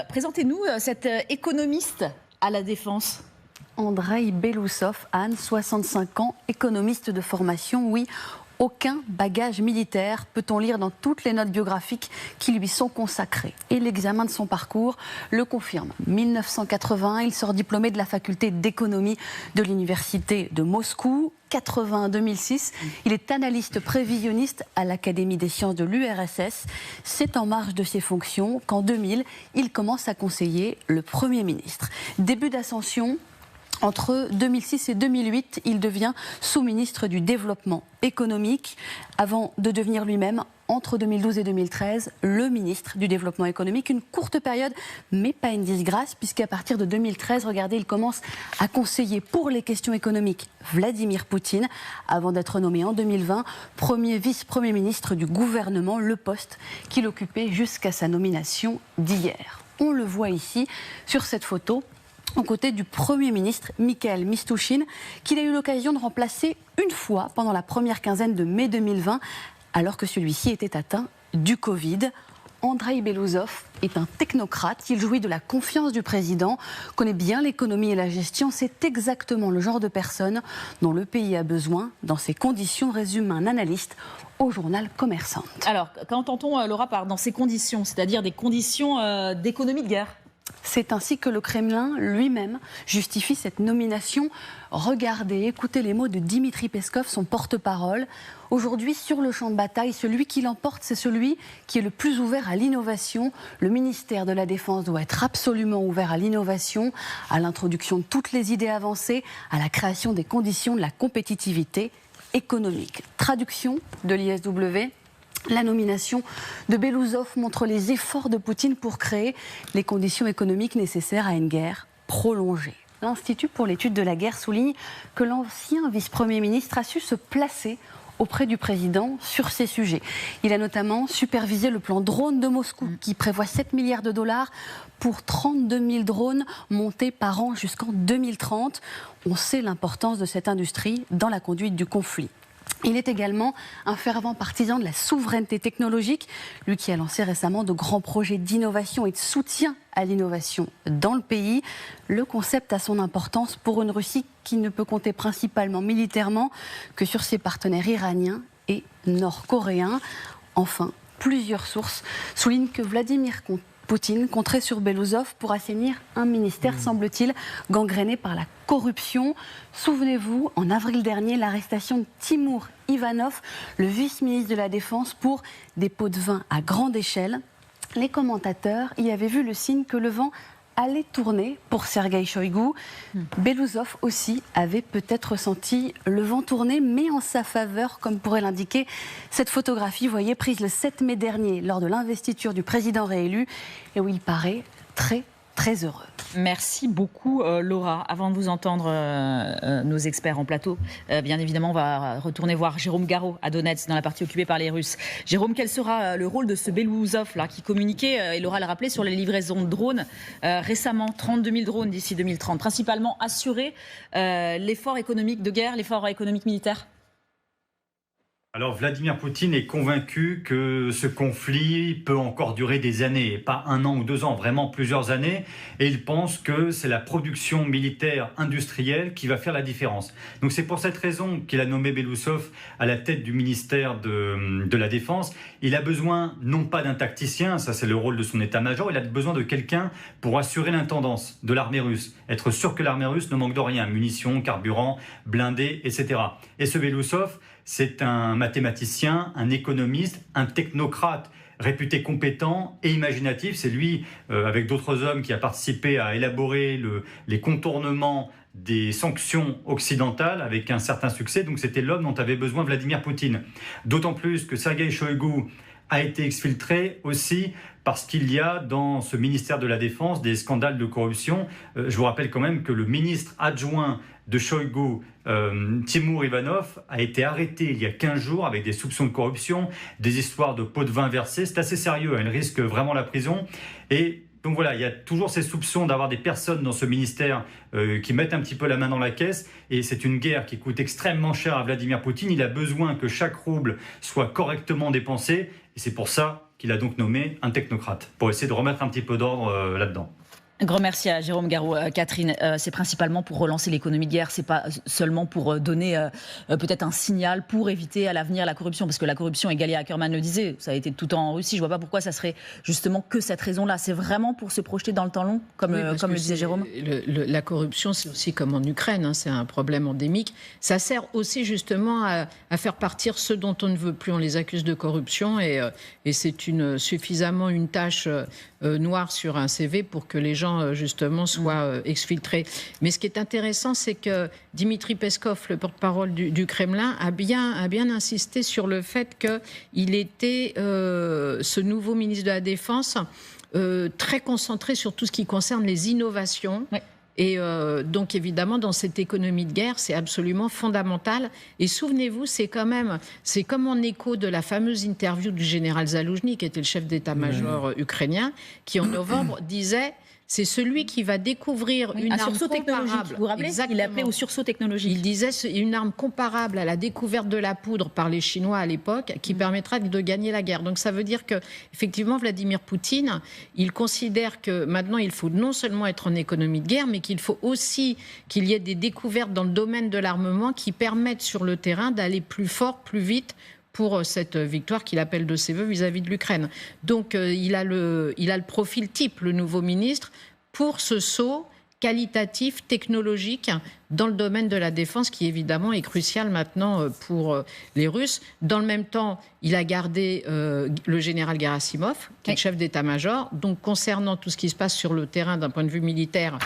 Présentez-nous cet économiste à la Défense. Andreï Belousov, Anne, 65 ans, économiste de formation, oui. Aucun bagage militaire, peut-on lire dans toutes les notes biographiques qui lui sont consacrées. Et l'examen de son parcours le confirme. 1980, il sort diplômé de la faculté d'économie de l'université de Moscou. 2006, il est analyste prévisionniste à l'Académie des sciences de l'URSS. C'est en marge de ses fonctions qu'en 2000, il commence à conseiller le Premier ministre. Début d'ascension. Entre 2006 et 2008, il devient sous-ministre du Développement économique, avant de devenir lui-même, entre 2012 et 2013, le ministre du Développement économique. Une courte période, mais pas une disgrâce, puisqu'à partir de 2013, regardez, il commence à conseiller pour les questions économiques Vladimir Poutine, avant d'être nommé en 2020 premier vice-premier ministre du gouvernement, le poste qu'il occupait jusqu'à sa nomination d'hier. On le voit ici, sur cette photo, aux côtés du Premier ministre Mikhail Mishustin, qu'il a eu l'occasion de remplacer une fois pendant la première quinzaine de mai 2020, alors que celui-ci était atteint du Covid. Andreï Belousov est un technocrate, il jouit de la confiance du président, connaît bien l'économie et la gestion. C'est exactement le genre de personne dont le pays a besoin dans ces conditions, résume un analyste au journal Commerçant. Alors, qu'entend-on, Laura, par dans ces conditions, c'est-à-dire des conditions d'économie de guerre ? C'est ainsi que le Kremlin lui-même justifie cette nomination. Regardez, écoutez les mots de Dimitri Peskov, son porte-parole. Aujourd'hui, sur le champ de bataille, celui qui l'emporte, c'est celui qui est le plus ouvert à l'innovation. Le ministère de la Défense doit être absolument ouvert à l'innovation, à l'introduction de toutes les idées avancées, à la création des conditions de la compétitivité économique. Traduction de l'ISW. La nomination de Belousov montre les efforts de Poutine pour créer les conditions économiques nécessaires à une guerre prolongée. L'Institut pour l'étude de la guerre souligne que l'ancien vice-premier ministre a su se placer auprès du président sur ces sujets. Il a notamment supervisé le plan drone de Moscou qui prévoit 7 milliards de dollars pour 32 000 drones montés par an jusqu'en 2030. On sait l'importance de cette industrie dans la conduite du conflit. Il est également un fervent partisan de la souveraineté technologique, lui qui a lancé récemment de grands projets d'innovation et de soutien à l'innovation dans le pays. Le concept a son importance pour une Russie qui ne peut compter principalement militairement que sur ses partenaires iraniens et nord-coréens. Enfin, plusieurs sources soulignent que Vladimir Poutine compterait sur Belousov pour assainir un ministère, semble-t-il, gangréné par la corruption. Souvenez-vous, en avril dernier, l'arrestation de Timur Ivanov, le vice-ministre de la Défense, pour des pots de vin à grande échelle. Les commentateurs y avaient vu le signe que le vent allait tourner pour Sergueï Shoïgu. Belousov aussi avait peut-être ressenti le vent tourner, mais en sa faveur, comme pourrait l'indiquer cette photographie, vous voyez, prise le 7 mai dernier lors de l'investiture du président réélu, et où il paraît très heureux. Merci beaucoup, Laura. Avant de vous entendre, nos experts en plateau, bien évidemment, on va retourner voir Jérôme Garot à Donetsk, dans la partie occupée par les Russes. Jérôme, quel sera le rôle de ce Belousov là, qui communiquait, et Laura l'a rappelé, sur les livraisons de drones récemment, 32 000 drones d'ici 2030, principalement assurer l'effort économique de guerre, l'effort économique militaire? Alors Vladimir Poutine est convaincu que ce conflit peut encore durer des années, pas 1 an ou 2 ans, vraiment plusieurs années, et il pense que c'est la production militaire industrielle qui va faire la différence. Donc c'est pour cette raison qu'il a nommé Belousov à la tête du ministère de la Défense. Il a besoin non pas d'un tacticien, ça c'est le rôle de son état-major, il a besoin de quelqu'un pour assurer l'intendance de l'armée russe, être sûr que l'armée russe ne manque de rien, munitions, carburant, blindés, etc. Et ce Belousov, c'est un mathématicien, un économiste, un technocrate réputé compétent et imaginatif. C'est lui, avec d'autres hommes, qui a participé à élaborer les contournements des sanctions occidentales avec un certain succès. Donc c'était l'homme dont avait besoin Vladimir Poutine. D'autant plus que Sergueï Shoïgu a été exfiltré aussi parce qu'il y a dans ce ministère de la Défense des scandales de corruption. Je vous rappelle quand même que le ministre adjoint de Shoïgu, Timur Ivanov, a été arrêté il y a 15 jours avec des soupçons de corruption, des histoires de pots de vin versés. C'est assez sérieux, il risque vraiment la prison. Et donc voilà, il y a toujours ces soupçons d'avoir des personnes dans ce ministère qui mettent un petit peu la main dans la caisse. Et c'est une guerre qui coûte extrêmement cher à Vladimir Poutine. Il a besoin que chaque rouble soit correctement dépensé. Et c'est pour ça qu'il a donc nommé un technocrate, pour essayer de remettre un petit peu d'ordre là-dedans. Un grand merci à Jérôme Garraud. Catherine, c'est principalement pour relancer l'économie de guerre, c'est pas seulement pour donner peut-être un signal pour éviter à l'avenir la corruption, parce que la corruption, et Galia Ackerman le disait, ça a été tout le temps en Russie, je vois pas pourquoi ça serait justement que cette raison-là. C'est vraiment pour se projeter dans le temps long, comme le disait Jérôme. La corruption, c'est aussi comme en Ukraine, hein, c'est un problème endémique. Ça sert aussi justement à faire partir ceux dont on ne veut plus. On les accuse de corruption et c'est suffisamment une tâche noire sur un CV pour que les gens justement soient exfiltrés. Mais ce qui est intéressant, c'est que Dmitri Peskov, le porte-parole du Kremlin, a bien insisté sur le fait qu'il était, ce nouveau ministre de la Défense, très concentré sur tout ce qui concerne les innovations. Ouais. Et donc évidemment, dans cette économie de guerre, c'est absolument fondamental. Et souvenez-vous, c'est comme en écho de la fameuse interview du général Zaloujny, qui était le chef d'état-major ukrainien, qui en novembre disait: c'est celui qui va découvrir une arme comparable. Vous vous rappelez ? Il appelait au sursaut technologique. Il disait une arme comparable à la découverte de la poudre par les Chinois à l'époque, qui permettra de gagner la guerre. Donc ça veut dire que, effectivement, Vladimir Poutine, il considère que maintenant il faut non seulement être en économie de guerre, mais qu'il faut aussi qu'il y ait des découvertes dans le domaine de l'armement qui permettent sur le terrain d'aller plus fort, plus vite, pour cette victoire qu'il appelle de ses voeux vis-à-vis de l'Ukraine. Donc il a le profil type, le nouveau ministre, pour ce saut qualitatif, technologique, dans le domaine de la défense, qui évidemment est crucial maintenant pour les Russes. Dans le même temps, il a gardé le général Gerasimov, qui est le chef d'état-major. Donc concernant tout ce qui se passe sur le terrain d'un point de vue militaire,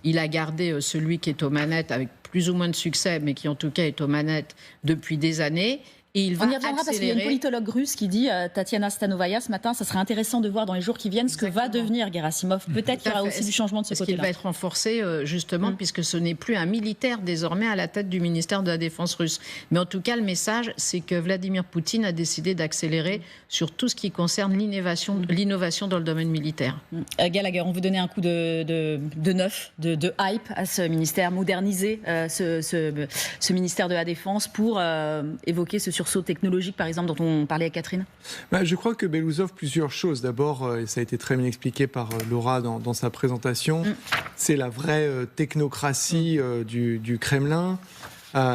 il a gardé celui qui est aux manettes avec plus ou moins de succès, mais qui en tout cas est aux manettes depuis des années. Et il va on y reviendra parce qu'il y a une politologue russe qui dit, Tatiana Stanovaya ce matin, ça serait intéressant de voir dans les jours qui viennent ce que va devenir Gerasimov. Peut-être qu'il y aura aussi du changement de ce côté-là. Qu'il va être renforcé justement puisque ce n'est plus un militaire désormais à la tête du ministère de la Défense russe. Mais en tout cas, le message, c'est que Vladimir Poutine a décidé d'accélérer sur tout ce qui concerne l'innovation dans le domaine militaire. Gallagher, on veut donner un coup de neuf, de hype à ce ministère, moderniser ce ministère de la Défense pour évoquer ce sursaut technologique, par exemple, dont on parlait avec Catherine. Je crois que Belousov, plusieurs choses. D'abord, et ça a été très bien expliqué par Laura dans sa présentation, c'est la vraie technocratie du Kremlin.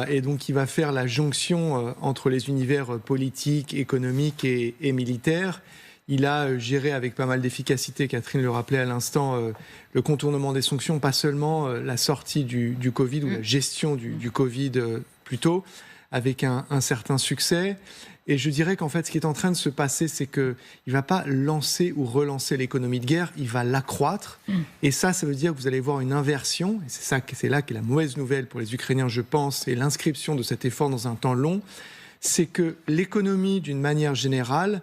Et donc, il va faire la jonction entre les univers politiques, économiques et militaires. Il a géré avec pas mal d'efficacité, Catherine le rappelait à l'instant, le contournement des sanctions, pas seulement la sortie du Covid ou la gestion du Covid plutôt, avec un certain succès. Et je dirais qu'en fait, ce qui est en train de se passer, c'est qu'il ne va pas lancer ou relancer l'économie de guerre, il va l'accroître. Et ça veut dire que vous allez voir une inversion. Et c'est là qu'est la mauvaise nouvelle pour les Ukrainiens, je pense, et l'inscription de cet effort dans un temps long. C'est que l'économie, d'une manière générale,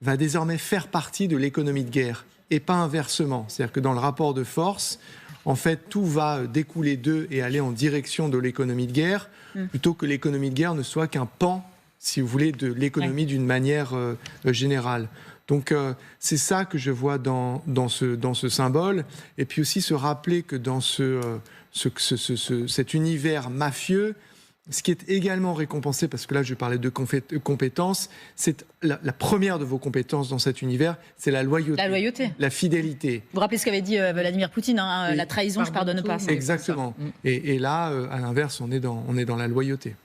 va désormais faire partie de l'économie de guerre, et pas inversement. C'est-à-dire que dans le rapport de force, en fait, tout va découler d'eux et aller en direction de l'économie de guerre, plutôt que l'économie de guerre ne soit qu'un pan, si vous voulez, de l'économie d'une manière générale. Donc c'est ça que je vois dans ce symbole. Et puis aussi se rappeler que dans cet univers mafieux, ce qui est également récompensé, parce que là je parlais de compétences, c'est la première de vos compétences dans cet univers, c'est la loyauté. La loyauté. La fidélité. Vous vous rappelez ce qu'avait dit Vladimir Poutine, la trahison, je pardonne pas. Exactement. Et là, à l'inverse, on est dans la loyauté.